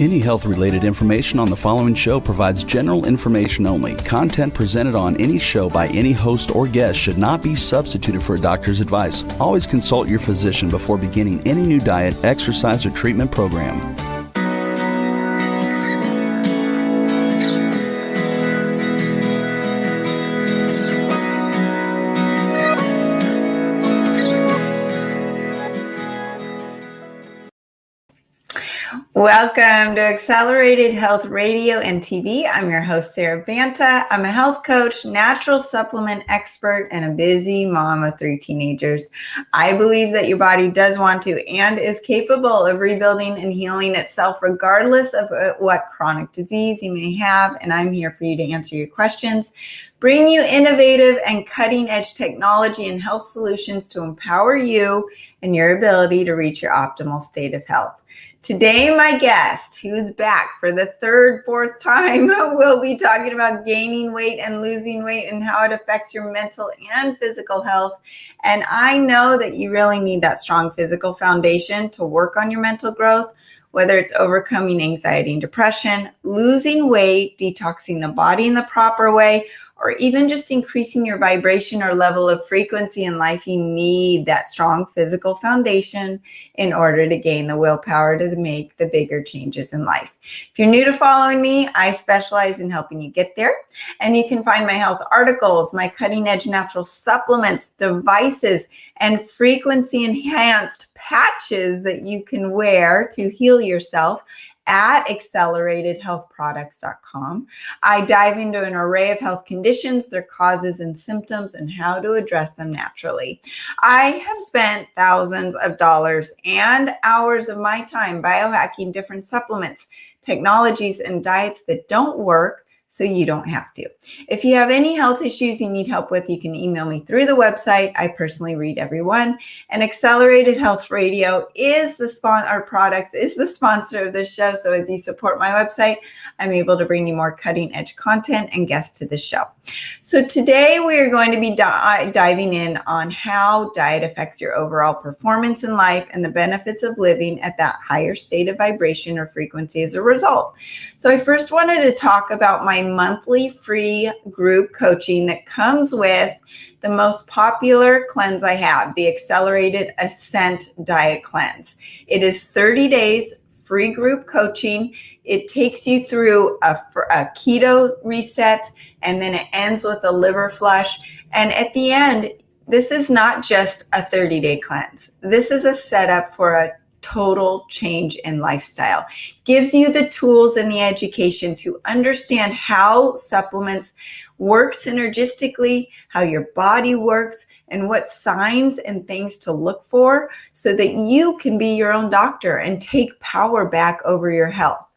Any health-related information on the following show provides general information only. Content presented on any show by any host or guest should not be substituted for a doctor's advice. Always consult your physician before beginning any new diet, exercise, or treatment program. Welcome to Accelerated Health Radio and TV. I'm your host, Sarah Banta. I'm a health coach, natural supplement expert, and a busy mom of 3 teenagers. I believe that your body does want to and is capable of rebuilding and healing itself regardless of what chronic disease you may have, and I'm here for you to answer your questions, bring you innovative and cutting-edge technology and health solutions to empower you and your ability to reach your optimal state of health. Today, my guest, who's back for the third, fourth time, will be talking about gaining weight and losing weight and how it affects your mental and physical health. And I know that you really need that strong physical foundation to work on your mental growth, whether it's overcoming anxiety and depression, losing weight, detoxing the body in the proper way, or even just increasing your vibration or level of frequency in life. You need that strong physical foundation in order to gain the willpower to make the bigger changes in life. If you're new to following me, I specialize in helping you get there. And you can find my health articles, my cutting edge natural supplements, devices, and frequency enhanced patches that you can wear to heal yourself at acceleratedhealthproducts.com. I dive into an array of health conditions, their causes and symptoms, and how to address them naturally. I have spent thousands of dollars and hours of my time biohacking different supplements, technologies, and diets that don't work, so you don't have to. If you have any health issues you need help with, you can email me through the website. I personally read every one. And Accelerated Health Radio is the sponsor of this show. So as you support my website, I'm able to bring you more cutting edge content and guests to the show. So today we are going to be diving in on how diet affects your overall performance in life and the benefits of living at that higher state of vibration or frequency as a result. So I first wanted to talk about my monthly free group coaching that comes with the most popular cleanse I have, the Accelerated Ascent Diet Cleanse. It is 30 days free group coaching. It takes you through a keto reset, and then it ends with a liver flush. And at the end, this is not just a 30-day cleanse. This is a setup for a total change in lifestyle. Gives you the tools and the education to understand how supplements work synergistically, how your body works, and what signs and things to look for so that you can be your own doctor and take power back over your health.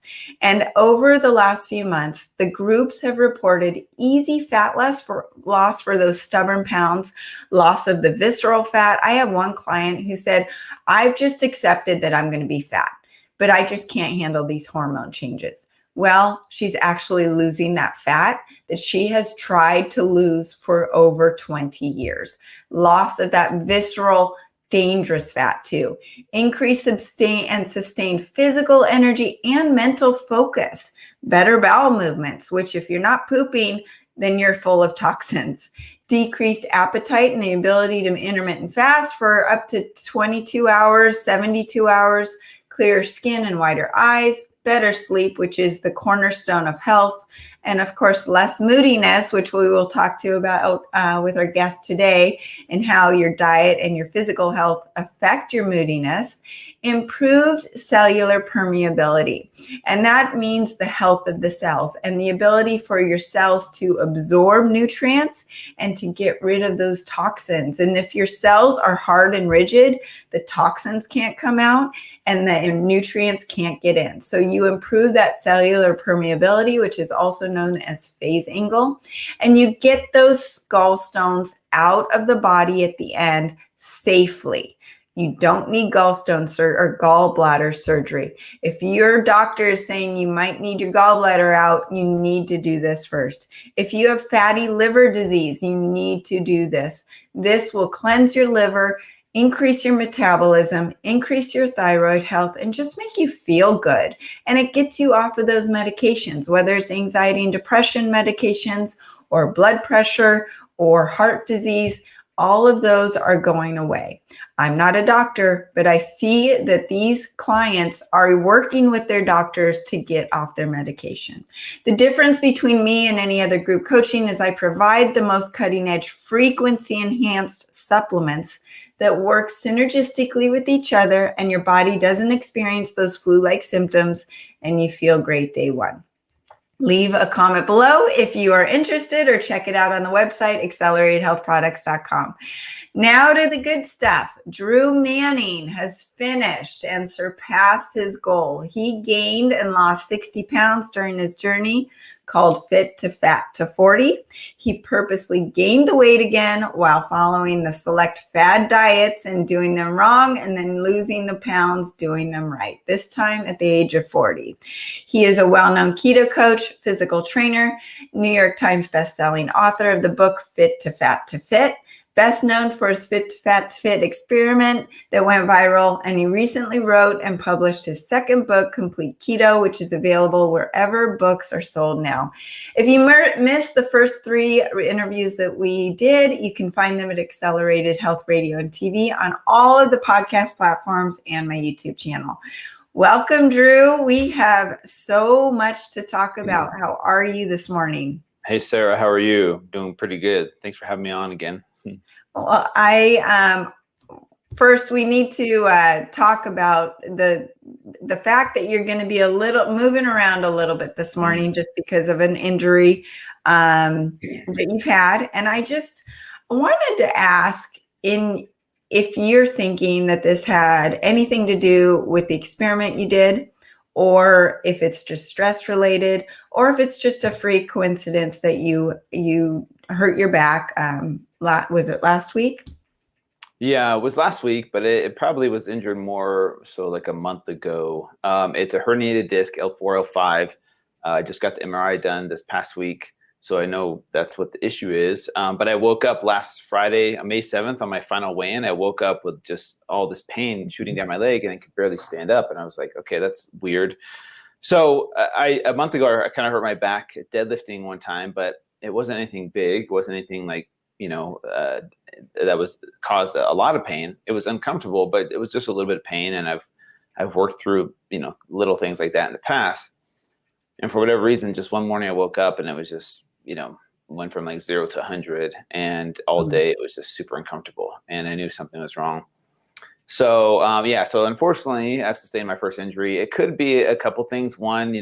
And over the last few months, the groups have reported easy fat loss for those stubborn pounds, loss of the visceral fat. I have one client who said, I've just accepted that I'm going to be fat, but I just can't handle these hormone changes. Well, she's actually losing that fat that she has tried to lose for over 20 years. Loss of that visceral dangerous fat too. Increased and sustained physical energy and mental focus. Better bowel movements, which if you're not pooping, then you're full of toxins. Decreased appetite and the ability to intermittent fast for up to 22 hours, 72 hours. Clearer skin and wider eyes. Better sleep, which is the cornerstone of health. And of course, less moodiness, which we will talk to about with our guest today, and how your diet and your physical health affect your moodiness. Improved cellular permeability. And that means the health of the cells and the ability for your cells to absorb nutrients and to get rid of those toxins. And if your cells are hard and rigid, the toxins can't come out and the nutrients can't get in. So you improve that cellular permeability, which is also known as phase angle, and you get those gallstones out of the body at the end safely. You don't need gallbladder surgery. If your doctor is saying you might need your gallbladder out, you need to do this first. If you have fatty liver disease, you need to do this. This will cleanse your liver increase your metabolism, increase your thyroid health, and just make you feel good. And it gets you off of those medications, whether it's anxiety and depression medications or blood pressure or heart disease. All of those are going away. I'm not a doctor, but I see that these clients are working with their doctors to get off their medication. The difference between me and any other group coaching is I provide the most cutting edge frequency enhanced supplements that work synergistically with each other, and your body doesn't experience those flu-like symptoms, and you feel great day one. Leave a comment below if you are interested, or check it out on the website, acceleratedhealthproducts.com. Now to the good stuff. Drew Manning has finished and surpassed his goal. He gained and lost 60 pounds during his journey called Fit2Fat240. He purposely gained the weight again while following the select fad diets and doing them wrong, and then losing the pounds doing them right, this time at the age of 40. He is a well-known keto coach, physical trainer, New York Times bestselling author of the book Fit2Fat2Fit, best known for his Fit2Fat2Fit experiment that went viral, and he recently wrote and published his second book, Complete Keto, which is available wherever books are sold now. If you missed the first 3 interviews that we did, you can find them at Accelerated Health Radio and TV on all of the podcast platforms and my YouTube channel. Welcome, Drew. We have so much to talk about. How are you this morning? Hey, Sarah, how are you? Doing pretty good. Thanks for having me on again. Well, first we need to talk about the fact that you're going to be moving around a little bit this morning just because of an injury that you've had. And I just wanted to ask if you're thinking that this had anything to do with the experiment you did, or if it's just stress related, or if it's just a freak coincidence that you hurt your back. Was it last week? Yeah, it was last week, but it probably was injured more so like a month ago. It's a herniated disc, L4, L5. I just got the MRI done this past week, so I know that's what the issue is. But I woke up last Friday, May 7th, on my final weigh-in. I woke up with just all this pain shooting down my leg, and I could barely stand up. And I was like, okay, that's weird. So a month ago, I kind of hurt my back deadlifting one time, but it wasn't anything big. It wasn't anything like, that was caused a lot of pain. It was uncomfortable, but it was just a little bit of pain. And I've worked through, little things like that in the past. And for whatever reason, just one morning I woke up and it was just, went from like 0 to 100, and all day it was just super uncomfortable, and I knew something was wrong. So, so unfortunately I've sustained my first injury. It could be a couple things. One,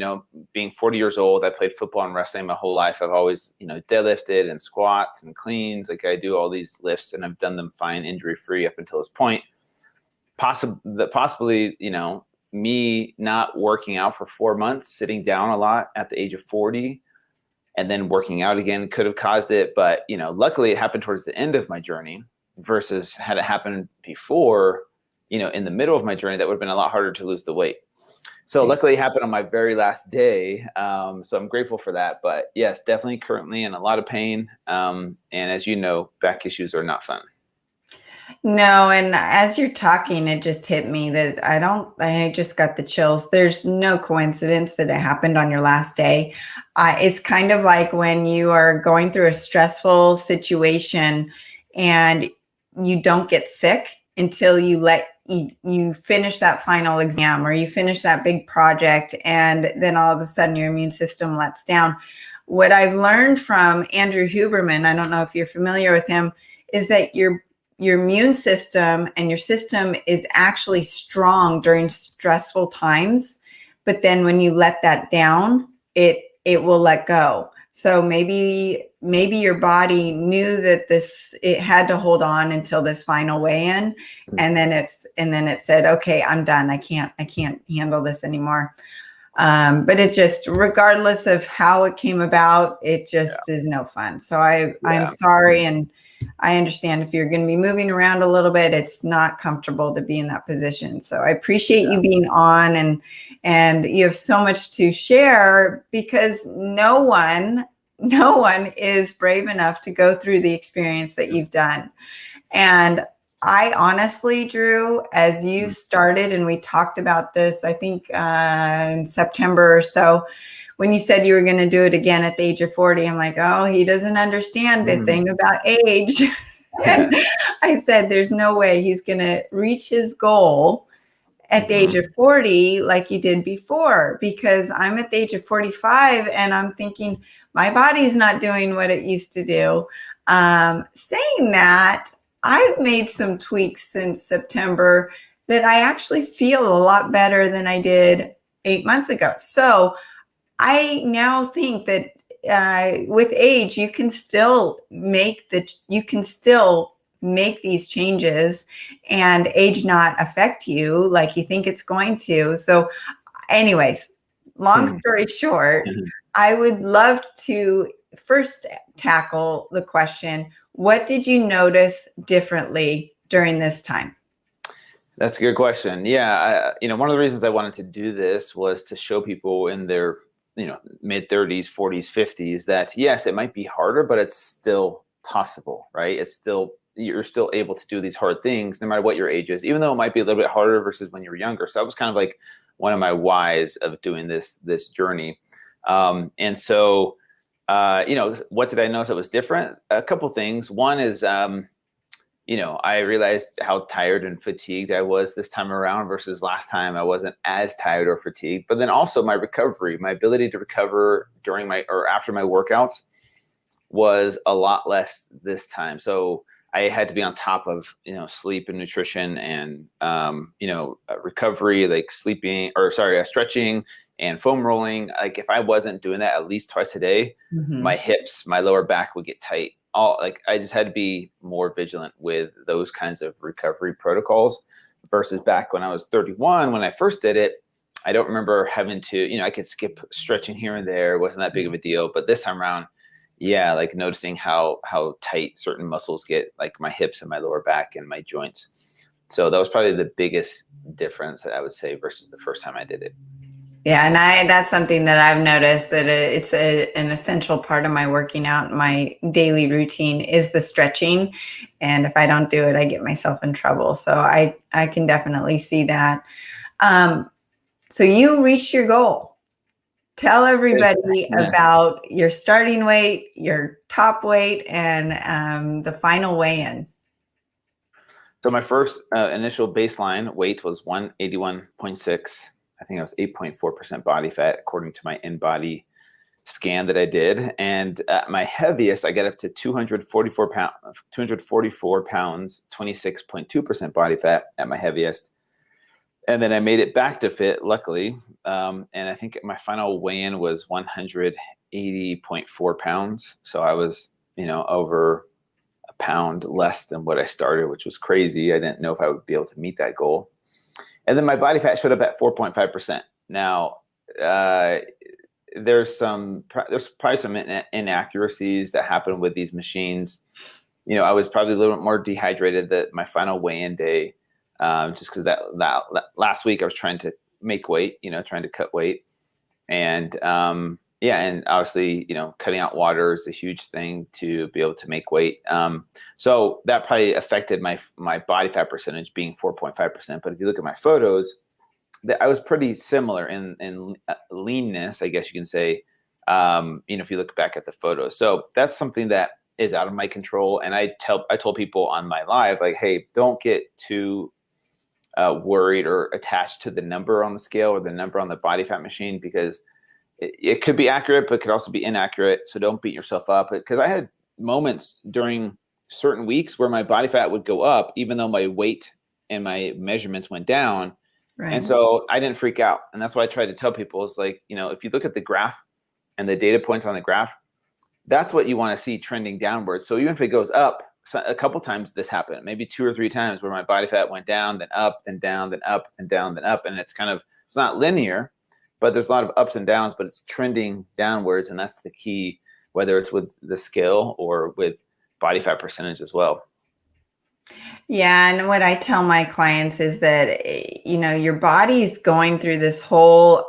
being 40 years old, I played football and wrestling my whole life. I've always, deadlifted and squats and cleans. Like, I do all these lifts and I've done them fine, injury free up until this point. Possibly, me not working out for 4 months, sitting down a lot at the age of 40, and then working out again could have caused it. But, luckily it happened towards the end of my journey versus had it happened before, in the middle of my journey, that would have been a lot harder to lose the weight. So luckily it happened on my very last day. So I'm grateful for that. But yes, definitely currently in a lot of pain. And as you know, back issues are not fun. No, and as you're talking, it just hit me that I just got the chills. There's no coincidence that it happened on your last day. It's kind of like when you are going through a stressful situation and you don't get sick until you finish that final exam, or you finish that big project, and then all of a sudden your immune system lets down. What I've learned from Andrew Huberman, I don't know if you're familiar with him, is that your immune system and your system is actually strong during stressful times, but then when you let that down, it will let go. So maybe your body knew that it had to hold on until this final weigh-in, and then it said, okay, I'm done. I can't handle this anymore. But it just, regardless of how it came about, it just is no fun. So I'm sorry, and I understand if you're going to be moving around a little bit, it's not comfortable to be in that position. So I appreciate you being on, and you have so much to share, because no one is brave enough to go through the experience that you've done. And I honestly, Drew, as you started, and we talked about this, I think in September or so, when you said you were going to do it again at the age of 40, I'm like, oh, he doesn't understand the thing about age. And I said, there's no way he's going to reach his goal at the age of 40 like you did before, because I'm at the age of 45 and I'm thinking my body's not doing what it used to do. Saying that, I've made some tweaks since September that I actually feel a lot better than I did 8 months ago. So I now think that with age, you can still make these changes and age not affect you like you think it's going to. So anyways, long story short, I would love to first tackle the question, what did you notice differently during this time? That's a good question. Yeah, one of the reasons I wanted to do this was to show people in their, mid 30s, 40s, 50s that yes, it might be harder, but it's still possible, right? You're still able to do these hard things no matter what your age is, even though it might be a little bit harder versus when you were younger. So that was kind of like one of my whys of doing this journey. And so, what did I notice that was different? A couple things. One is, I realized how tired and fatigued I was this time around versus last time. I wasn't as tired or fatigued, but then also my recovery, my ability to recover during or after my workouts was a lot less this time. So I had to be on top of, sleep and nutrition and, recovery, like stretching and foam rolling. Like if I wasn't doing that at least twice a day, my hips, my lower back would get tight. I just had to be more vigilant with those kinds of recovery protocols versus back when I was 31, when I first did it. I don't remember having to, I could skip stretching here and there. It wasn't that big of a deal. But this time around, yeah, like noticing how tight certain muscles get, like my hips and my lower back and my joints. So that was probably the biggest difference that I would say versus the first time I did it. Yeah, and that's something that I've noticed that it's an essential part of my working out, my daily routine is the stretching. And if I don't do it, I get myself in trouble. So I can definitely see that. So you reached your goal. Tell everybody about your starting weight, your top weight, and the final weigh-in. So my first initial baseline weight was 181.6. I think I was 8.4% body fat according to my in-body scan that I did. And at my heaviest, I got up to 244 pounds, 26.2% body fat at my heaviest. And then I made it back to fit, luckily. And I think my final weigh-in was 180.4 pounds. So I was, over a pound less than what I started, which was crazy. I didn't know if I would be able to meet that goal. And then my body fat showed up at 4.5%. Now, there's probably some inaccuracies that happen with these machines. I was probably a little bit more dehydrated that my final weigh-in day, just because that last week I was trying to make weight, trying to cut weight. And and obviously, cutting out water is a huge thing to be able to make weight. So that probably affected my body fat percentage being 4.5%. But if you look at my photos, I was pretty similar in leanness, I guess you can say, if you look back at the photos. So that's something that is out of my control. And I told people on my live, like, hey, don't get too worried or attached to the number on the scale or the number on the body fat machine, because it could be accurate, but it could also be inaccurate. So don't beat yourself up, because I had moments during certain weeks where my body fat would go up, even though my weight and my measurements went down. Right. And so I didn't freak out. And that's why I try to tell people is like, if you look at the graph and the data points on the graph, that's what you want to see trending downwards. So even if it goes up, a couple times this happened, maybe 2 or 3 times where my body fat went down, then up, then down, then up, then down, then up. And it's not linear, but there's a lot of ups and downs, but it's trending downwards. And that's the key, whether it's with the scale or with body fat percentage as well. Yeah. And what I tell my clients is that, your body's going through this whole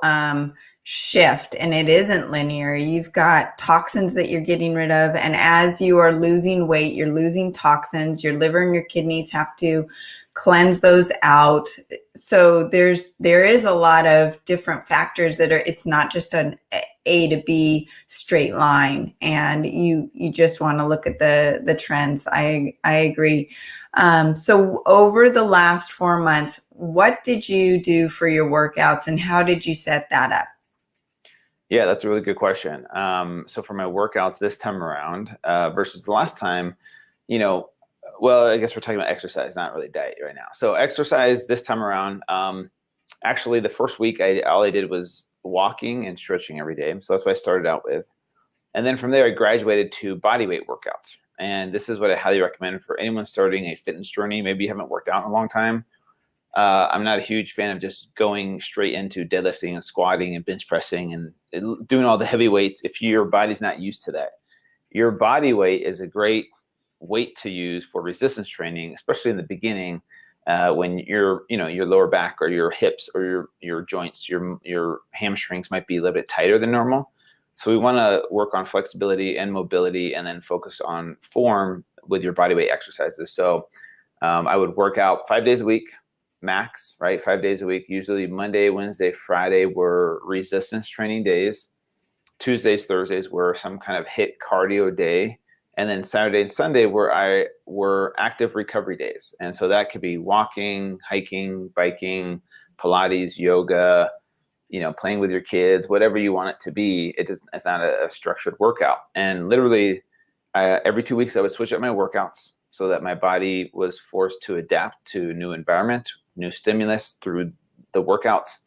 shift, and it isn't linear. You've got toxins that you're getting rid of, and as you are losing weight, you're losing toxins. Your liver and your kidneys have to cleanse those out. So there is a lot of different factors that are, it's not just an A to B straight line, and you just want to look at the trends. I agree. So over the last 4 months, what did you do for your workouts, and how did you set that up? Yeah, that's a really good question. So for my workouts this time around versus the last time, well, I guess we're talking about exercise, not really diet right now. So exercise this time around, actually the first week, all I did was walking and stretching every day. So that's what I started out with. And then from there, I graduated to body weight workouts. And this is what I highly recommend for anyone starting a fitness journey. Maybe you haven't worked out in a long time. I'm not a huge fan of just going straight into deadlifting and squatting and bench pressing and doing all the heavy weights if your body's not used to that. Your body weight is a great weight to use for resistance training, especially in the beginning, when your lower back or your hips or your joints, your hamstrings might be a little bit tighter than normal. So we want to work on flexibility and mobility, and then focus on form with your body weight exercises. So I would work out 5 days a week, max, right? 5 days a week. Usually Monday, Wednesday, Friday were resistance training days. Tuesdays, Thursdays were some kind of HIIT cardio day. And then Saturday and Sunday were active recovery days. And so that could be walking, hiking, biking, Pilates, yoga, playing with your kids, whatever you want it to be. It's not a structured workout. And literally every 2 weeks I would switch up my workouts so that my body was forced to adapt to new environment, new stimulus through the workouts.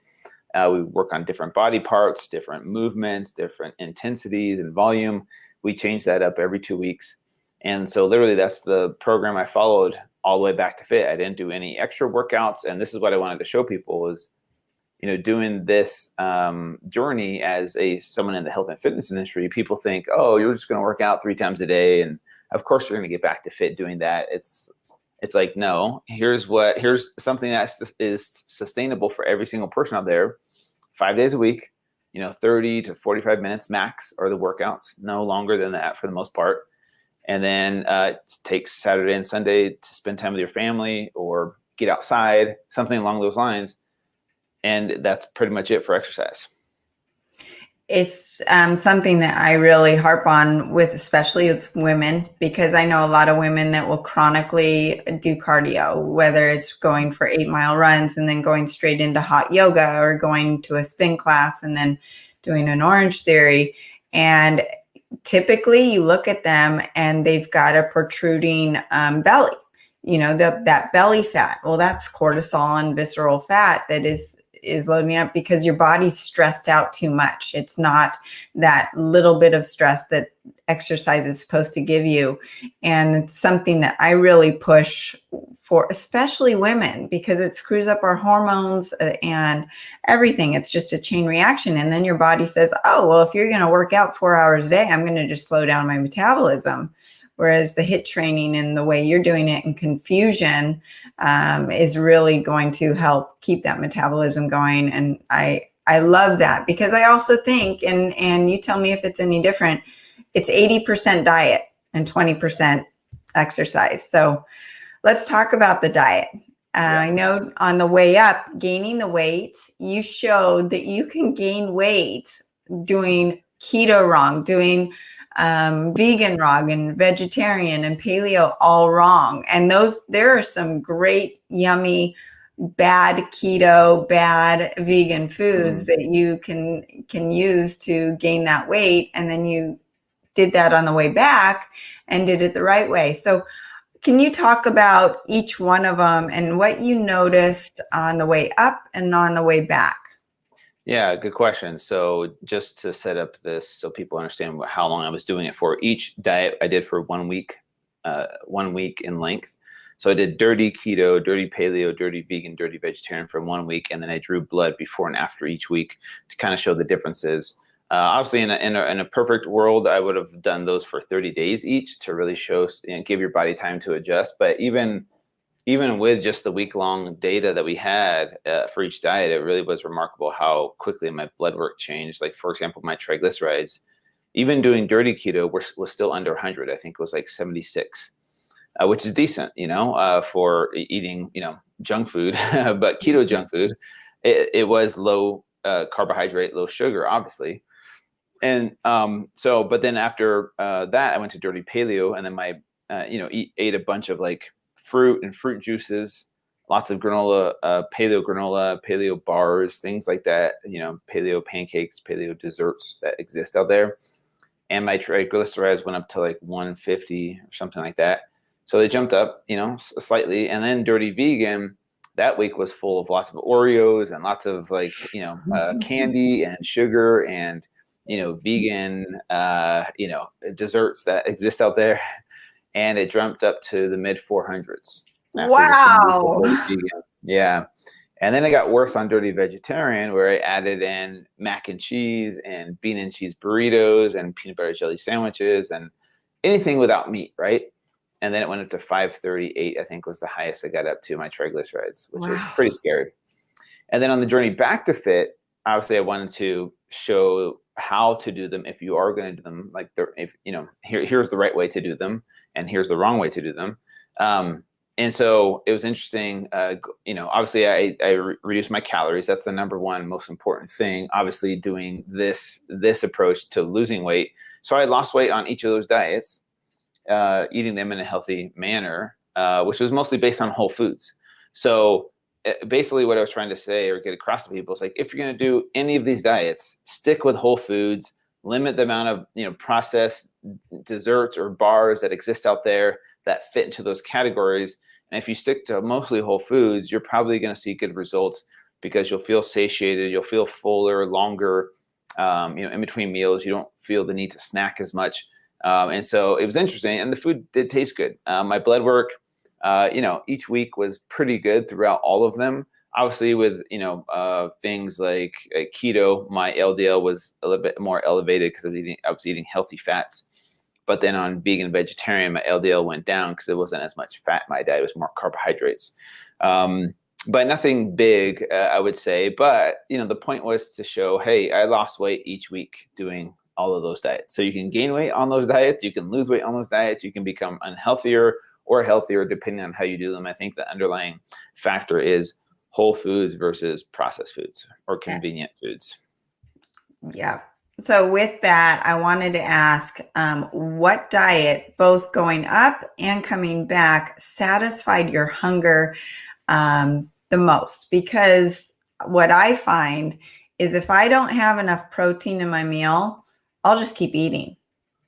We work on different body parts, different movements, different intensities and volume. We change that up every 2 weeks. And so literally that's the program I followed all the way back to fit. I didn't do any extra workouts. And this is what I wanted to show people is, doing this journey as someone in the health and fitness industry. People think, oh, you're just going to work out 3 times a day, and of course you're going to get back to fit doing that. It's like, no, here's something that is sustainable for every single person out there. 5 days a week, 30 to 45 minutes max are the workouts, no longer than that for the most part. And then take Saturday and Sunday to spend time with your family or get outside, something along those lines. And that's pretty much it for exercise. It's something that I really harp on with, especially with women, because I know a lot of women that will chronically do cardio, whether it's going for 8-mile runs and then going straight into hot yoga, or going to a spin class and then doing an Orange Theory. And typically you look at them and they've got a protruding belly, that belly fat. Well, that's cortisol and visceral fat that is loading up because your body's stressed out too much. It's not that little bit of stress that exercise is supposed to give you. And it's something that I really push for, especially women, because it screws up our hormones and everything. It's just a chain reaction. And then your body says, oh, well, if you're going to work out 4 hours a day, I'm going to just slow down my metabolism. Whereas the HIIT training and the way you're doing it in confusion is really going to help keep that metabolism going. And I love that, because I also think, and you tell me if it's any different, it's 80% diet and 20% exercise. So let's talk about the diet. I know on the way up, gaining the weight, you showed that you can gain weight doing keto wrong, doing vegan wrong, and vegetarian and paleo all wrong. And there are some great, yummy, bad keto, bad vegan foods that you can use to gain that weight. And then you did that on the way back and did it the right way. So can you talk about each one of them and what you noticed on the way up and on the way back? Yeah, good question. So just to set up this so people understand how long I was doing it for, each diet I did for 1 week, 1 week in length. So I did dirty keto, dirty paleo, dirty vegan, dirty vegetarian for 1 week. And then I drew blood before and after each week to kind of show the differences. Obviously, in a perfect world, I would have done those for 30 days each to really show, give your body time to adjust. But even even with just the week-long data that we had for each diet, it really was remarkable how quickly my blood work changed. Like, for example, my triglycerides, even doing dirty keto, was still under 100. I think it was like 76, which is decent, for eating, junk food, but keto junk food. It was low carbohydrate, low sugar, obviously. And but then after that, I went to dirty paleo, and then ate a bunch of like fruit and fruit juices, lots of granola, paleo bars, things like that, paleo pancakes, paleo desserts that exist out there. And my triglycerides went up to like 150 or something like that. So they jumped up, slightly. And then dirty vegan, that week was full of lots of Oreos and lots of like, candy and sugar and, vegan, desserts that exist out there. And it jumped up to the mid 400s. Wow. Yeah. And then it got worse on dirty vegetarian, where I added in mac and cheese and bean and cheese burritos and peanut butter jelly sandwiches and anything without meat, right? And then it went up to 538, I think was the highest I got up to, my triglycerides, which was pretty scary. And then on the journey back to fit, obviously I wanted to show how to do them if you are going to do them. Like, here's the right way to do them, and here's the wrong way to do them. And so it was interesting, obviously I reduced my calories. That's the number one most important thing, obviously, doing this approach to losing weight. So I lost weight on each of those diets, eating them in a healthy manner, which was mostly based on whole foods. So basically what I was trying to say or get across to people is like, if you're going to do any of these diets, stick with whole foods, limit the amount of, processed desserts or bars that exist out there that fit into those categories. And if you stick to mostly whole foods, you're probably going to see good results, because you'll feel satiated, you'll feel fuller, longer, in between meals. You don't feel the need to snack as much. And so it was interesting, and the food did taste good. My blood work, each week was pretty good throughout all of them. Obviously with, things like keto, my LDL was a little bit more elevated because I was eating healthy fats. But then on vegan vegetarian, my LDL went down because there wasn't as much fat in my diet. It was more carbohydrates. But nothing big, I would say. But, the point was to show, hey, I lost weight each week doing all of those diets. So you can gain weight on those diets. You can lose weight on those diets. You can become unhealthier or healthier depending on how you do them. I think the underlying factor is whole foods versus processed foods or convenient foods. Yeah. So with that, I wanted to ask, what diet, both going up and coming back, satisfied your hunger the most? Because what I find is if I don't have enough protein in my meal, I'll just keep eating.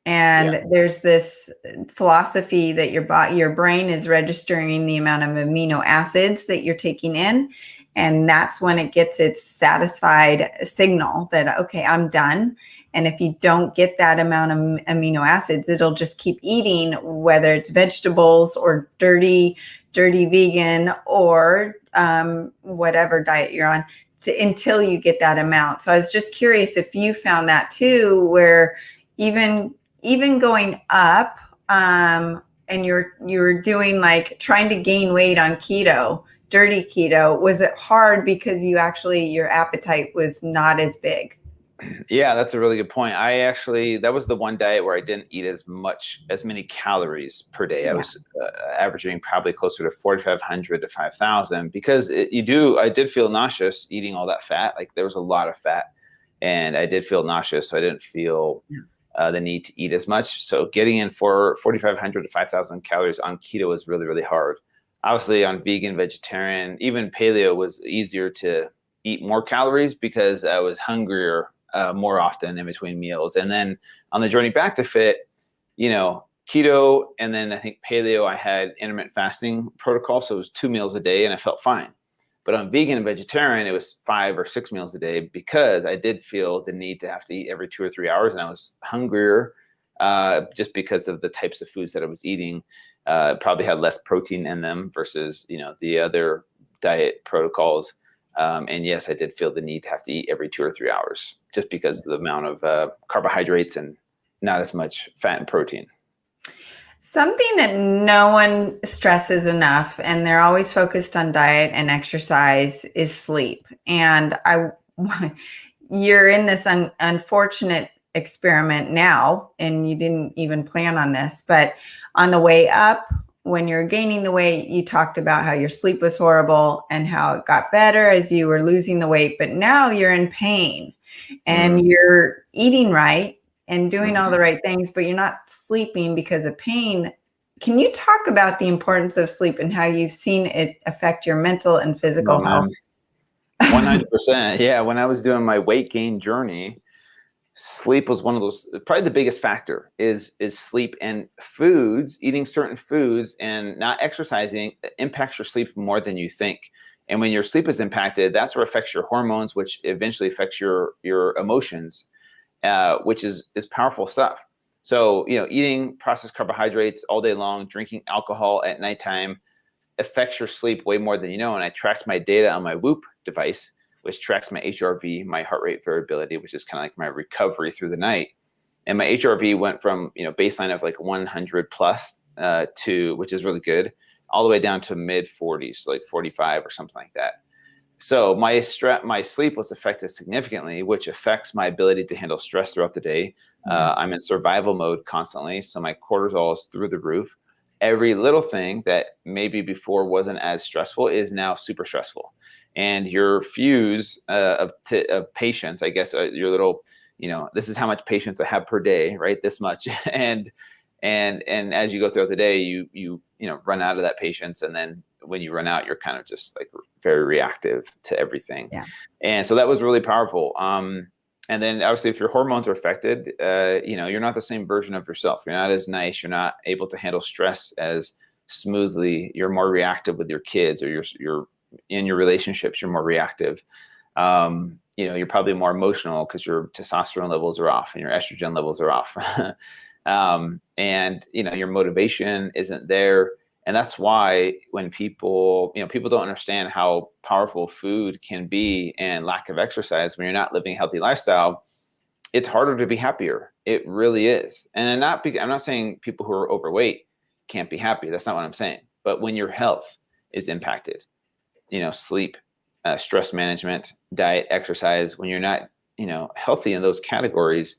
And there's this philosophy that your brain is registering the amount of amino acids that you're taking in. And that's when it gets its satisfied signal that, okay, I'm done. And if you don't get that amount of amino acids, it'll just keep eating, whether it's vegetables or dirty vegan or whatever diet you're on, until you get that amount. So I was just curious if you found that too, where even going up and you're doing like trying to gain weight on keto, dirty keto, was it hard because your appetite was not as big? Yeah, that's a really good point. That was the one diet where I didn't eat as many calories per day. I was averaging probably closer to 4,500 to 5,000, because I did feel nauseous eating all that fat. Like, there was a lot of fat, and I did feel nauseous. So I didn't feel the need to eat as much. So getting in for 4,500 to 5,000 calories on keto was really, really hard. Obviously on vegan, vegetarian, even paleo was easier to eat more calories because I was hungrier more often in between meals. And then on the journey back to fit, keto, and then I think paleo, I had intermittent fasting protocol. So it was 2 meals a day and I felt fine. But on vegan and vegetarian, it was 5 or 6 meals a day, because I did feel the need to have to eat every 2 or 3 hours, and I was hungrier just because of the types of foods that I was eating. Probably had less protein in them versus, the other diet protocols. And yes, I did feel the need to have to eat every 2 or 3 hours, just because of the amount of carbohydrates and not as much fat and protein. Something that no one stresses enough, and they're always focused on diet and exercise, is sleep. And you're in this unfortunate experiment now, and you didn't even plan on this, but on the way up, when you're gaining the weight, you talked about how your sleep was horrible and how it got better as you were losing the weight, but now you're in pain and you're eating right and doing all the right things, but you're not sleeping because of pain. Can you talk about the importance of sleep and how you've seen it affect your mental and physical health? 100%. Yeah. When I was doing my weight gain journey, sleep was one of those, probably the biggest factor is sleep, and foods, eating certain foods and not exercising impacts your sleep more than you think. And when your sleep is impacted, that's what affects your hormones, which eventually affects your emotions, which is powerful stuff. So, eating processed carbohydrates all day long, drinking alcohol at nighttime affects your sleep way more than you know. And I tracked my data on my Whoop device, which tracks my HRV, my heart rate variability, which is kind of like my recovery through the night. And my HRV went from, baseline of like 100 plus to, which is really good, all the way down to mid 40s, like 45 or something like that. So my sleep was affected significantly, which affects my ability to handle stress throughout the day. I'm in survival mode constantly, so my cortisol is through the roof. Every little thing that maybe before wasn't as stressful is now super stressful. And your fuse of patience, I guess, your little, this is how much patience I have per day, right? This much. And as you go throughout the day, you run out of that patience. And then when you run out, you're kind of just like very reactive to everything. Yeah. And so that was really powerful. And then obviously if your hormones are affected, you're not the same version of yourself. You're not as nice. You're not able to handle stress as smoothly. You're more reactive with your kids, or you're in your relationships, you're more reactive. You're probably more emotional because your testosterone levels are off and your estrogen levels are off. And your motivation isn't there. And that's why when people don't understand how powerful food can be and lack of exercise, when you're not living a healthy lifestyle, it's harder to be happier. It really is. And I'm not saying people who are overweight can't be happy. That's not what I'm saying. But when your health is impacted, sleep, stress management, diet, exercise, when you're not, healthy in those categories,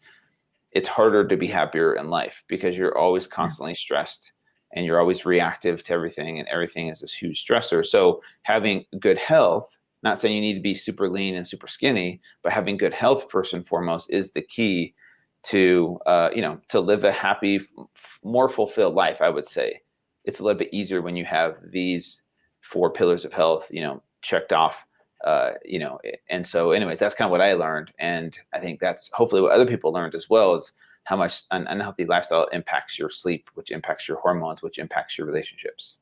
it's harder to be happier in life because you're always constantly stressed and you're always reactive to everything, and everything is this huge stressor. So having good health, not saying you need to be super lean and super skinny, but having good health first and foremost is the key to, to live a happy, more fulfilled life. I would say it's a little bit easier when you have these 4 pillars of health, checked off, and so anyways, that's kind of what I learned. And I think that's hopefully what other people learned as well, is how much an unhealthy lifestyle impacts your sleep, which impacts your hormones, which impacts your relationships.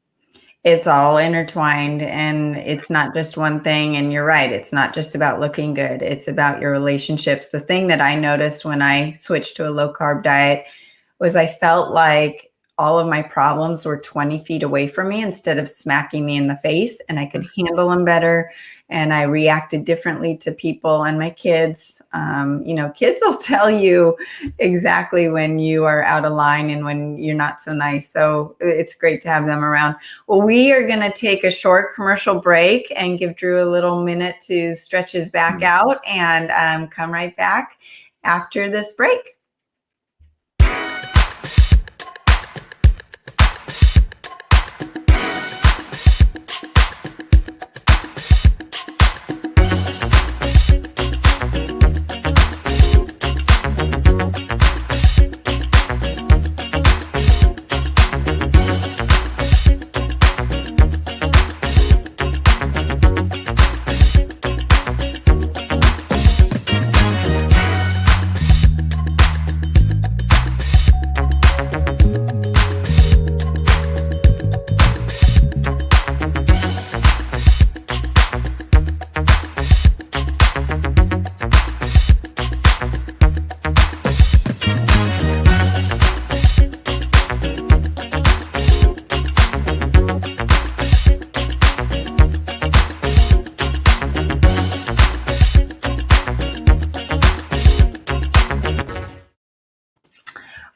It's all intertwined, and it's not just one thing. And you're right. It's not just about looking good. It's about your relationships. The thing that I noticed when I switched to a low carb diet was I felt like all of my problems were 20 feet away from me instead of smacking me in the face, and I could handle them better. And I reacted differently to people and my kids. Kids will tell you exactly when you are out of line and when you're not so nice. So it's great to have them around. Well, we are going to take a short commercial break and give Drew a little minute to stretch his back out, and come right back after this break.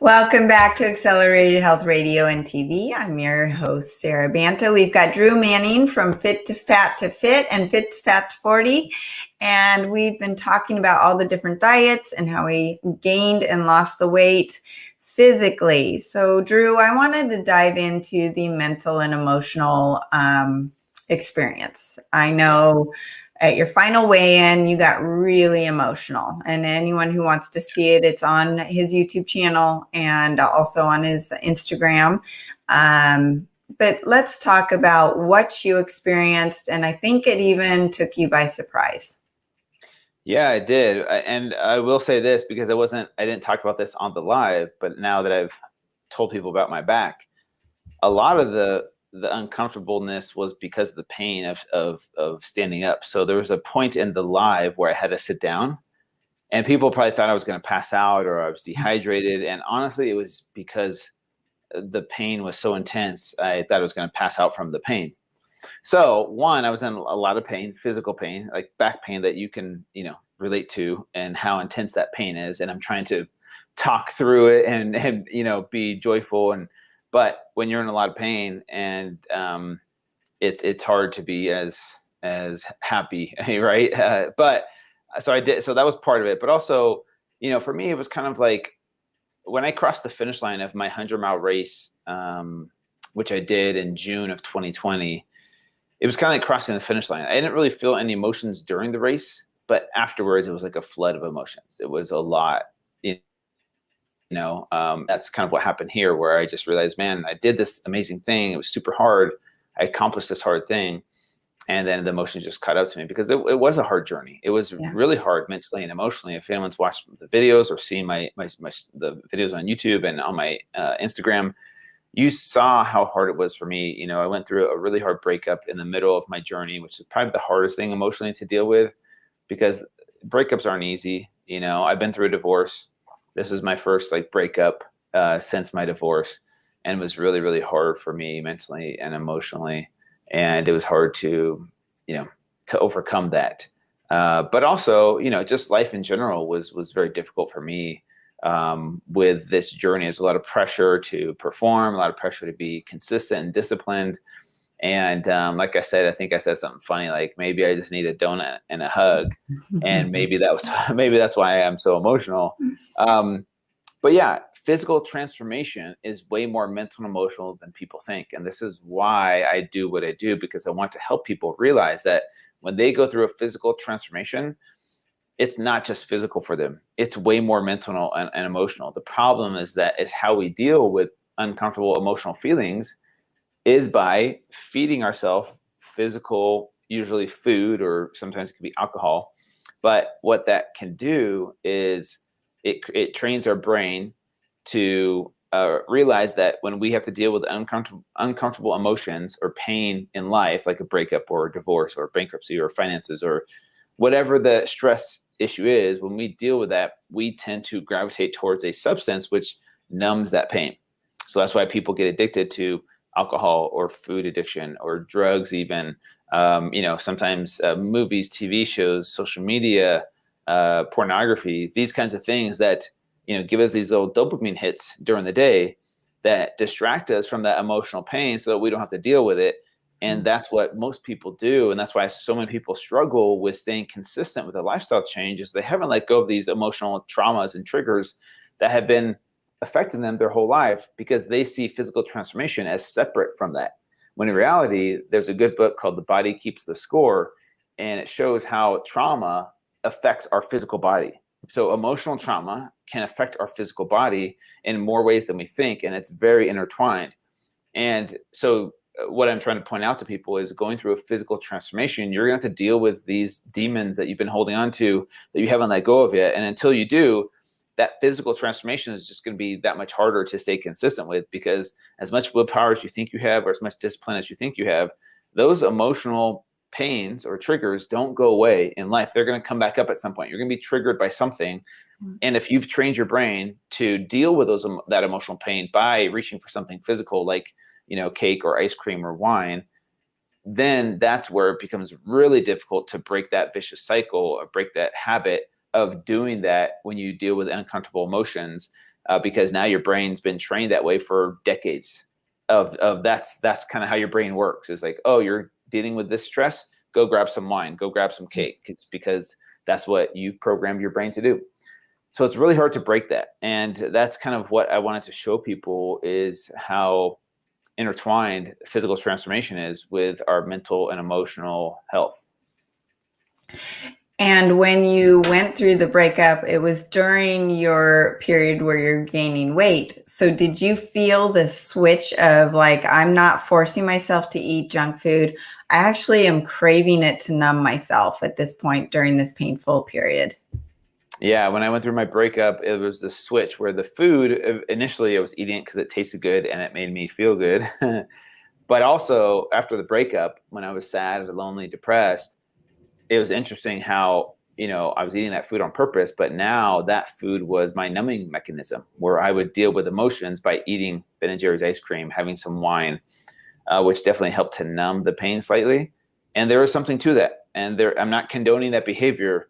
Welcome back to Accelerated Health Radio and TV. I'm your host, Sarah Banta. We've got Drew Manning from Fit2Fat2Fit and Fit2Fat240. And we've been talking about all the different diets and how he gained and lost the weight physically. So, Drew, I wanted to dive into the mental and emotional experience. I know at your final weigh-in, you got really emotional. And anyone who wants to see it, it's on his YouTube channel and also on his Instagram. But let's talk about what you experienced. And I think it even took you by surprise. Yeah, I did. And I will say this because I didn't talk about this on the live, but now that I've told people about my back, a lot of the uncomfortableness was because of the pain of standing up. So there was a point in the live where I had to sit down, and people probably thought I was going to pass out or I was dehydrated. And honestly, it was because the pain was so intense. I thought I was going to pass out from the pain. So one, I was in a lot of pain, physical pain, like back pain that you can, relate to, and how intense that pain is. And I'm trying to talk through it and be joyful. But when you're in a lot of pain, and it's hard to be as happy, right? But so I did. So that was part of it. But also, for me, it was kind of like when I crossed the finish line of my 100-mile race, which I did in June of 2020. It was kind of like crossing the finish line. I didn't really feel any emotions during the race, but afterwards, it was like a flood of emotions. It was a lot. That's kind of what happened here, where I just realized, man, I did this amazing thing. It was super hard. I accomplished this hard thing. And then the emotions just caught up to me because it was a hard journey. It was really hard mentally and emotionally. If anyone's watched the videos or seen the videos on YouTube and on my Instagram, you saw how hard it was for me. I went through a really hard breakup in the middle of my journey, which is probably the hardest thing emotionally to deal with, because breakups aren't easy. I've been through a divorce. This was my first breakup since my divorce, and it was really, really hard for me mentally and emotionally. And it was hard to overcome that. But also, just life in general was very difficult for me with this journey. There's a lot of pressure to perform, a lot of pressure to be consistent and disciplined. And like I said, I think I said something funny, like maybe I just need a donut and a hug. And maybe that's why I'm so emotional. But yeah, physical transformation is way more mental and emotional than people think. And this is why I do what I do, because I want to help people realize that when they go through a physical transformation, it's not just physical for them. It's way more mental and emotional. The problem is how we deal with uncomfortable emotional feelings is by feeding ourselves physical, usually food, or sometimes it can be alcohol. But what that can do is it trains our brain to realize that when we have to deal with uncomfortable emotions or pain in life, like a breakup or a divorce or bankruptcy or finances or whatever the stress issue is, when we deal with that, we tend to gravitate towards a substance which numbs that pain. So that's why people get addicted to alcohol or food addiction or drugs even. Sometimes movies, TV shows, social media, pornography, these kinds of things that give us these little dopamine hits during the day that distract us from that emotional pain so that we don't have to deal with it. And that's what most people do. And that's why so many people struggle with staying consistent with a lifestyle change, is they haven't let go of these emotional traumas and triggers that have been affecting them their whole life, because they see physical transformation as separate from that. When in reality, there's a good book called The Body Keeps the Score, and it shows how trauma affects our physical body. So emotional trauma can affect our physical body in more ways than we think, and it's very intertwined. And so what I'm trying to point out to people is, going through a physical transformation, you're going to have to deal with these demons that you've been holding on to that you haven't let go of yet. And until you do, that physical transformation is just going to be that much harder to stay consistent with, because as much willpower as you think you have, or as much discipline as you think you have, those emotional pains or triggers don't go away in life. They're going to come back up at some point. You're going to be triggered by something. And if you've trained your brain to deal with that emotional pain by reaching for something physical, like cake or ice cream or wine, then that's where it becomes really difficult to break that vicious cycle or break that habit of doing that when you deal with uncomfortable emotions. because now your brain's been trained that way for decades of that's kind of how your brain works. It's like, oh, you're dealing with this stress, go grab some wine, go grab some cake. It's because that's what you've programmed your brain to do. So it's really hard to break that. And that's kind of what I wanted to show people, is how intertwined physical transformation is with our mental and emotional health. And when you went through the breakup, it was during your period where you're gaining weight. So did you feel the switch of like, I'm not forcing myself to eat junk food. I actually am craving it to numb myself at this point during this painful period? Yeah, when I went through my breakup, it was the switch where the food, initially I was eating it because it tasted good and it made me feel good. But also after the breakup, when I was sad, lonely, depressed, it was interesting how, I was eating that food on purpose, but now that food was my numbing mechanism, where I would deal with emotions by eating Ben & Jerry's ice cream, having some wine, which definitely helped to numb the pain slightly. And there is something to that. And I'm not condoning that behavior.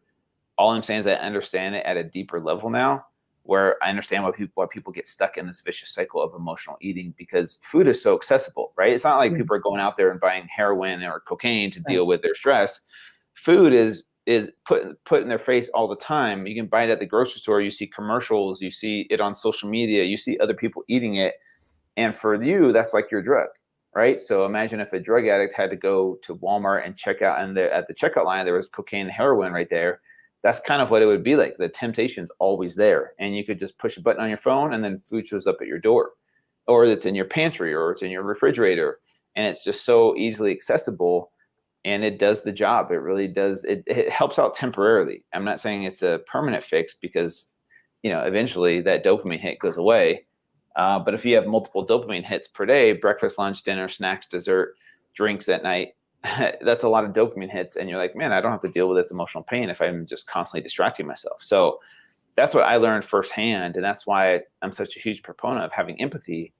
All I'm saying is I understand it at a deeper level now, where I understand why people get stuck in this vicious cycle of emotional eating, because food is so accessible, right? It's not like people are going out there and buying heroin or cocaine to deal with their stress. Food is put in their face all the time. You can buy it at the grocery store. You see commercials. You see it on social media. You see other people eating it. And for you, that's like your drug, right? So imagine if a drug addict had to go to Walmart and check out, and at the checkout line, there was cocaine and heroin right there. That's kind of what it would be like. The temptation's always there. And you could just push a button on your phone and then food shows up at your door, or it's in your pantry, or it's in your refrigerator. And it's just so easily accessible. And it does the job. It really does. It helps out temporarily. I'm not saying it's a permanent fix, because, eventually that dopamine hit goes away. But if you have multiple dopamine hits per day, breakfast, lunch, dinner, snacks, dessert, drinks at night, that's a lot of dopamine hits. And you're like, man, I don't have to deal with this emotional pain if I'm just constantly distracting myself. So that's what I learned firsthand. And that's why I'm such a huge proponent of having empathy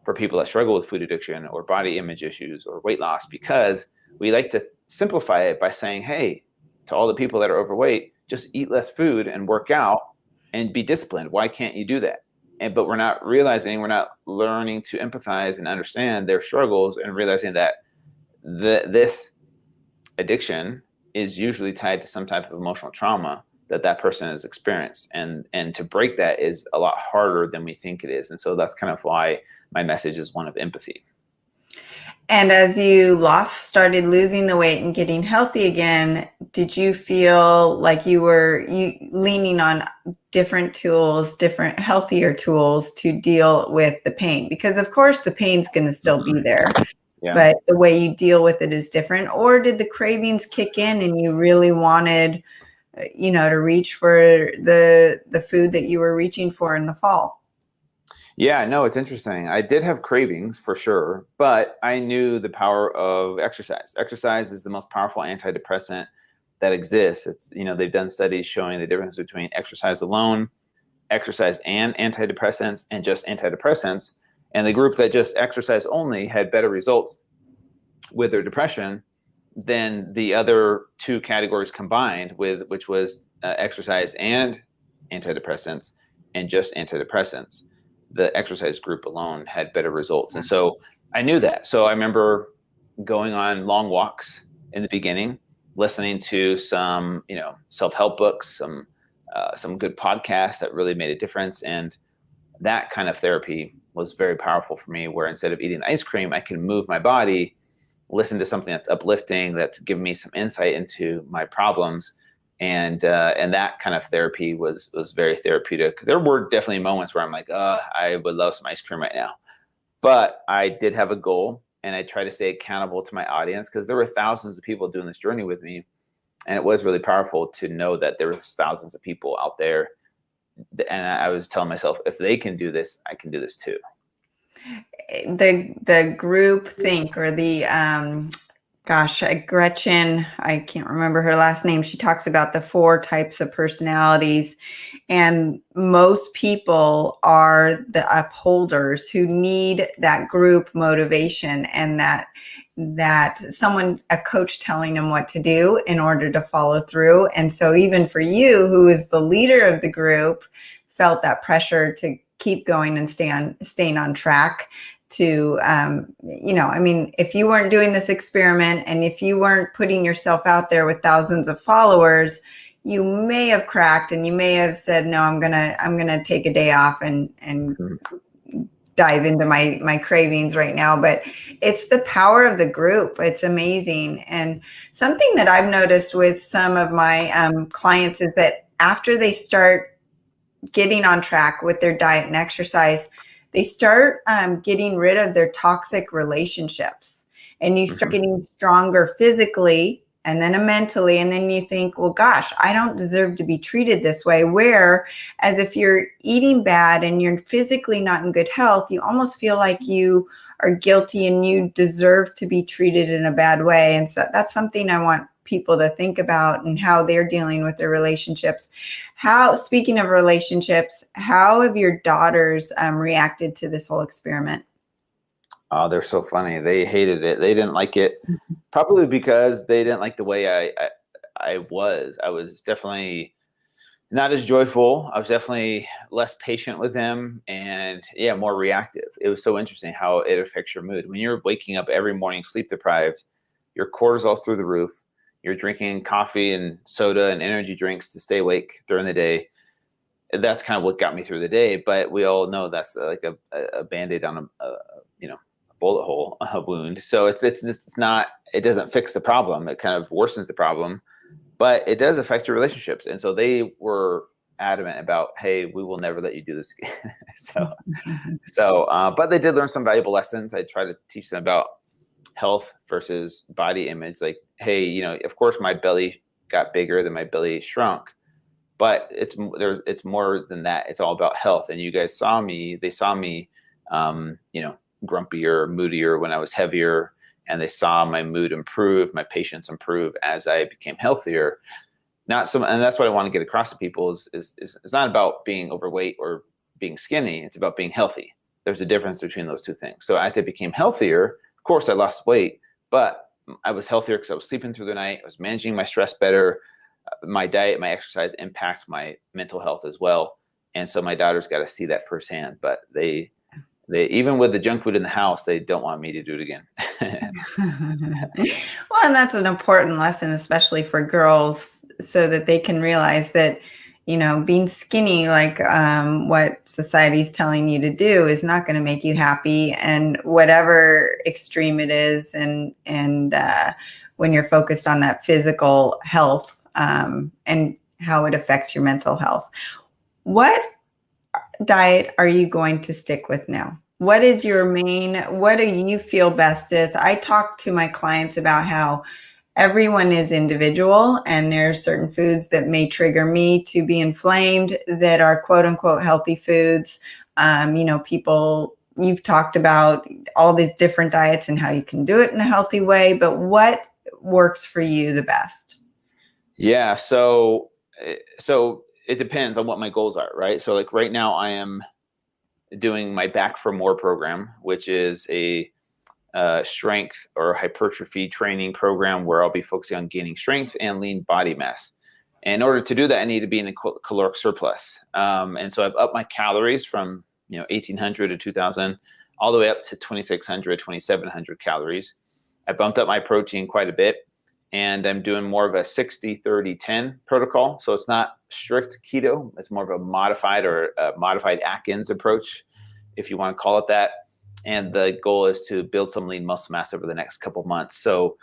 for people that struggle with food addiction or body image issues or weight loss, because we like to simplify it by saying, hey, to all the people that are overweight, just eat less food and work out and be disciplined. Why can't you do that? But we're not learning to empathize and understand their struggles, and realizing that this addiction is usually tied to some type of emotional trauma that person has experienced. And to break that is a lot harder than we think it is. And so that's kind of why my message is one of empathy. And as you started losing the weight and getting healthy again, did you feel like you were leaning on different tools, different healthier tools to deal with the pain? Because of course the pain's going to still be there, but the way you deal with it is different. Or did the cravings kick in and you really wanted, to reach for the food that you were reaching for in the fall? Yeah, no, it's interesting. I did have cravings for sure, but I knew the power of exercise. Exercise is the most powerful antidepressant that exists. It's, they've done studies showing the difference between exercise alone, exercise and antidepressants, and just antidepressants. And the group that just exercise only had better results with their depression than the other two categories combined, which was exercise and antidepressants, and just antidepressants. The exercise group alone had better results. And so I knew that. So I remember going on long walks in the beginning, listening to some, self-help books, some good podcasts that really made a difference. And that kind of therapy was very powerful for me, where instead of eating ice cream, I can move my body, listen to something that's uplifting, that's giving me some insight into my problems. And that kind of therapy was very therapeutic. There were definitely moments where I'm like, I would love some ice cream right now. But I did have a goal, and I try to stay accountable to my audience, because there were thousands of people doing this journey with me. And it was really powerful to know that there were thousands of people out there. And I was telling myself, if they can do this, I can do this too. The group think, or the Gretchen, I can't remember her last name. She talks about the 4 types of personalities, and most people are the upholders who need that group motivation, and that someone, a coach, telling them what to do in order to follow through. And so even for you, who is the leader of the group, felt that pressure keep going and staying on track to, I mean, if you weren't doing this experiment and if you weren't putting yourself out there with thousands of followers, you may have cracked and you may have said, no, I'm gonna take a day off and dive into my cravings right now. But it's the power of the group. It's amazing. And something that I've noticed with some of my clients is that after they start getting on track with their diet and exercise, they start getting rid of their toxic relationships, and you start getting stronger physically and then mentally. And then you think, well, gosh, I don't deserve to be treated this way. Whereas if you're eating bad and you're physically not in good health, you almost feel like you are guilty and you deserve to be treated in a bad way. And so that's something I want people to think about and how they're dealing with their relationships. Speaking of relationships, how have your daughters reacted to this whole experiment? Oh, they're so funny. They hated it. They didn't like it, probably because they didn't like the way I was. I was definitely not as joyful. I was definitely less patient with them, and more reactive. It was so interesting how it affects your mood. When you're waking up every morning sleep deprived, your cortisol's through the roof. You're drinking coffee and soda and energy drinks to stay awake during the day. That's kind of what got me through the day. But we all know that's like a Band-Aid on a bullet hole, a wound. So it's not, it doesn't fix the problem. It kind of worsens the problem, but it does affect your relationships. And so they were adamant about, hey, we will never let you do this again. But they did learn some valuable lessons. I try to teach them about health versus body image. Like, hey, of course my belly got bigger, then my belly shrunk, but it's more than that. It's all about health. And you guys saw me, grumpier, moodier when I was heavier, and they saw my mood improve, my patience improve as I became healthier. And that's what I want to get across to people is it's not about being overweight or being skinny. It's about being healthy. There's a difference between those two things. So as I became healthier, of course I lost weight, but I was healthier because I was sleeping through the night. I was managing my stress better. My diet, my exercise impact my mental health as well. And so my daughters got to see that firsthand, but they even with the junk food in the house, they don't want me to do it again. Well, and that's an important lesson, especially for girls, so that they can realize that, being skinny, like what society's telling you to do, is not going to make you happy. And whatever extreme it is, and when you're focused on that physical health and how it affects your mental health. What diet are you going to stick with now? What is what do you feel best with? I talk to my clients about how everyone is individual, and there are certain foods that may trigger me to be inflamed that are quote unquote healthy foods. People, you've talked about all these different diets and how you can do it in a healthy way, but what works for you the best? Yeah. So it depends on what my goals are, right? So like right now I am doing my Back for More program, which is a strength or hypertrophy training program where I'll be focusing on gaining strength and lean body mass. And in order to do that, I need to be in a caloric surplus. And so I've upped my calories from 1,800 to 2,000 all the way up to 2,600, 2,700 calories. I bumped up my protein quite a bit, and I'm doing more of a 60-30-10 protocol. So it's not strict keto. It's more of a modified Atkins approach, if you want to call it that. And the goal is to build some lean muscle mass over the next couple months. So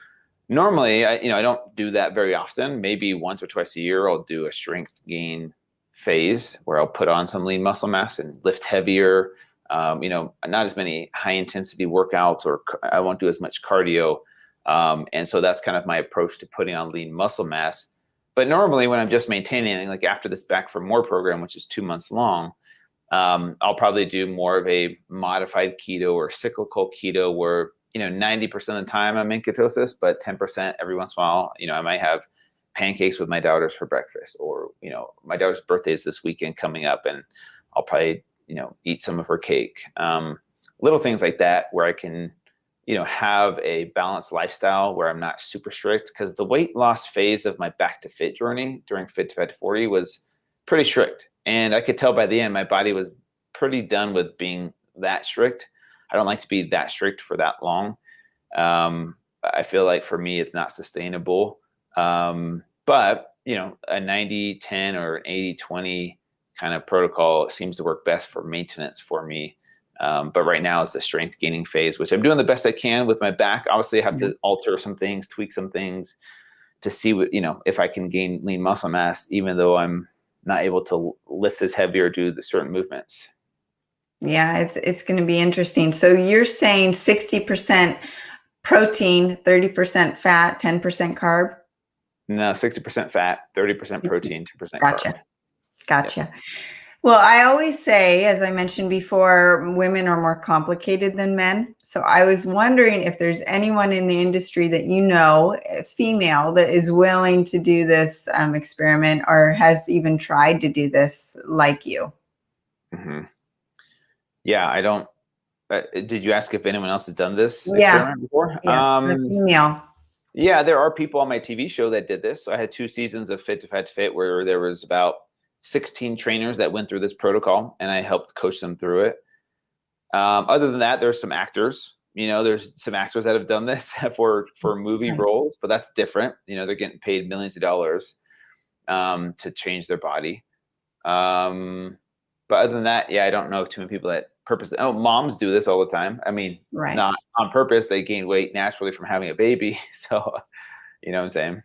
normally, I don't do that very often. Maybe once or twice a year, I'll do a strength gain phase where I'll put on some lean muscle mass and lift heavier. Not as many high intensity workouts, or I won't do as much cardio. And so that's kind of my approach to putting on lean muscle mass. But normally when I'm just maintaining, like after this Back for More program, which is 2 months long, I'll probably do more of a modified keto or cyclical keto where, 90% of the time I'm in ketosis, but 10% every once in a while, I might have pancakes with my daughters for breakfast, or, my daughter's birthday is this weekend coming up, and I'll probably, eat some of her cake. Little things like that where I can, have a balanced lifestyle where I'm not super strict, because the weight loss phase of my back to fit journey during Fit2Fat240 was pretty strict. And I could tell by the end, my body was pretty done with being that strict. I don't like to be that strict for that long. I feel like for me, it's not sustainable. But, you know, a 90-10 or an 80-20 kind of protocol seems to work best for maintenance for me. But right now is the strength gaining phase, which I'm doing the best I can with my back. Obviously, I have to alter some things, tweak some things to see what, you know, if I can gain lean muscle mass, even though I'm not able to lift as heavy or do the certain movements. Yeah, it's going to be interesting. So you're saying 60% protein, 30% fat, 10% carb? No, 60% fat, 30% protein, 2% Gotcha. carb. Gotcha. Yep. Well, I always say, as I mentioned before, women are more complicated than men. So I was wondering if there's anyone in the industry that you know, a female, that is willing to do this experiment or has even tried to do this like you. Mm-hmm. Yeah, I don't. Did you ask if anyone else has done this Yeah. experiment before? Yes, a female. Yeah, there are people on my TV show that did this. So I had 2 seasons of Fit2Fat2Fit where there was about 16 trainers that went through this protocol, and I helped coach them through it. Other than that, there's some actors. You know, there's some actors that have done this for movie roles, but that's different. You know, they're getting paid millions of dollars to change their body. But other than that, yeah, I don't know too many people that purposely. Oh, moms do this all the time. I mean, not on purpose. They gain weight naturally from having a baby. So, you know what I'm saying?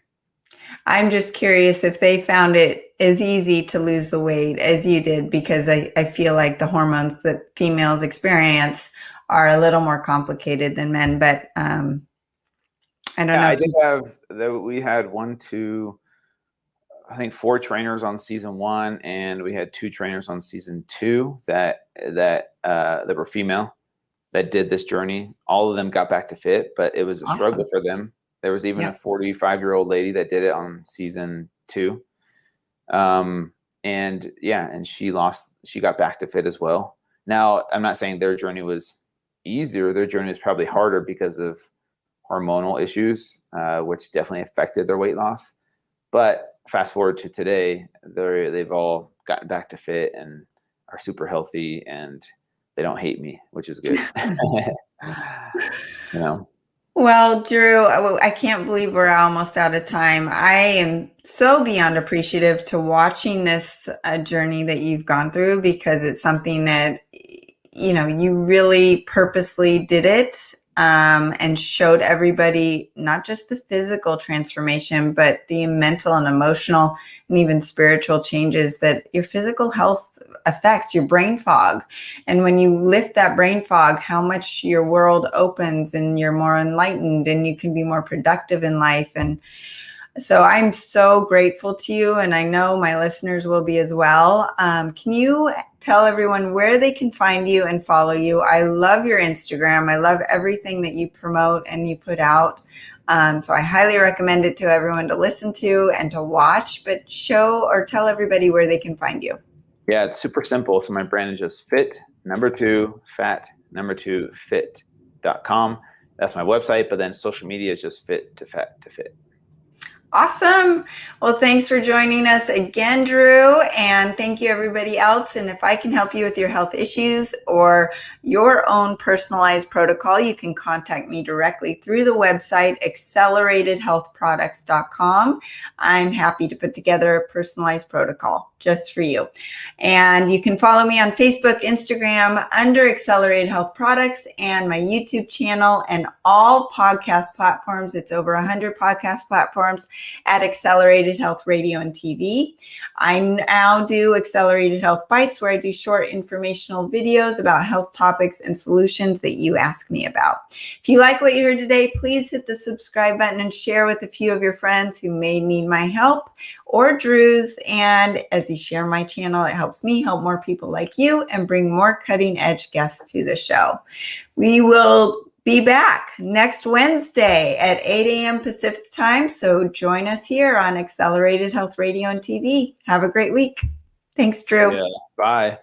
I'm just curious if they found it as easy to lose the weight as you did, because I feel like the hormones that females experience are a little more complicated than men. But I don't know. I did have we had 4 trainers on season 1, and we had 2 trainers on season 2 that were female that did this journey. All of them got back to fit, but it was a struggle for them. There was even a 45-year-old lady that did it on season 2. And she got back to fit as well. Now, I'm not saying their journey was easier. Their journey was probably harder because of hormonal issues, which definitely affected their weight loss. But fast forward to today, they've all gotten back to fit and are super healthy, and they don't hate me, which is good. You know. Well, Drew, I can't believe we're almost out of time. I am so beyond appreciative to watching this journey that you've gone through, because it's something that, you know, you really purposely did it and showed everybody not just the physical transformation, but the mental and emotional and even spiritual changes that your physical health affects, your brain fog. And when you lift that brain fog, how much your world opens and you're more enlightened and you can be more productive in life. And so I'm so grateful to you, and I know my listeners will be as well. Can you tell everyone where they can find you and follow you? I love your Instagram. I love everything that you promote and you put out. So I highly recommend it to everyone to listen to and to watch, but show or tell everybody where they can find you. Yeah, it's super simple. So my brand is just Fit2Fat2Fit.com. That's my website, but then social media is just Fit2Fat2Fit. Awesome. Well, thanks for joining us again, Drew. And thank you, everybody else. And if I can help you with your health issues or your own personalized protocol, you can contact me directly through the website, acceleratedhealthproducts.com. I'm happy to put together a personalized protocol just for you. And you can follow me on Facebook, Instagram under Accelerated Health Products, and my YouTube channel and all podcast platforms. It's over 100 podcast platforms at Accelerated Health Radio and TV. I now do Accelerated Health Bites, where I do short informational videos about health topics and solutions that you ask me about. If you like what you heard today, please hit the subscribe button and share with a few of your friends who may need my help or Drew's. And as you share my channel, it helps me help more people like you and bring more cutting edge guests to the show. We will be back next Wednesday at 8 a.m. Pacific time. So join us here on Accelerated Health Radio and TV. Have a great week. Thanks, Drew. Yeah, bye.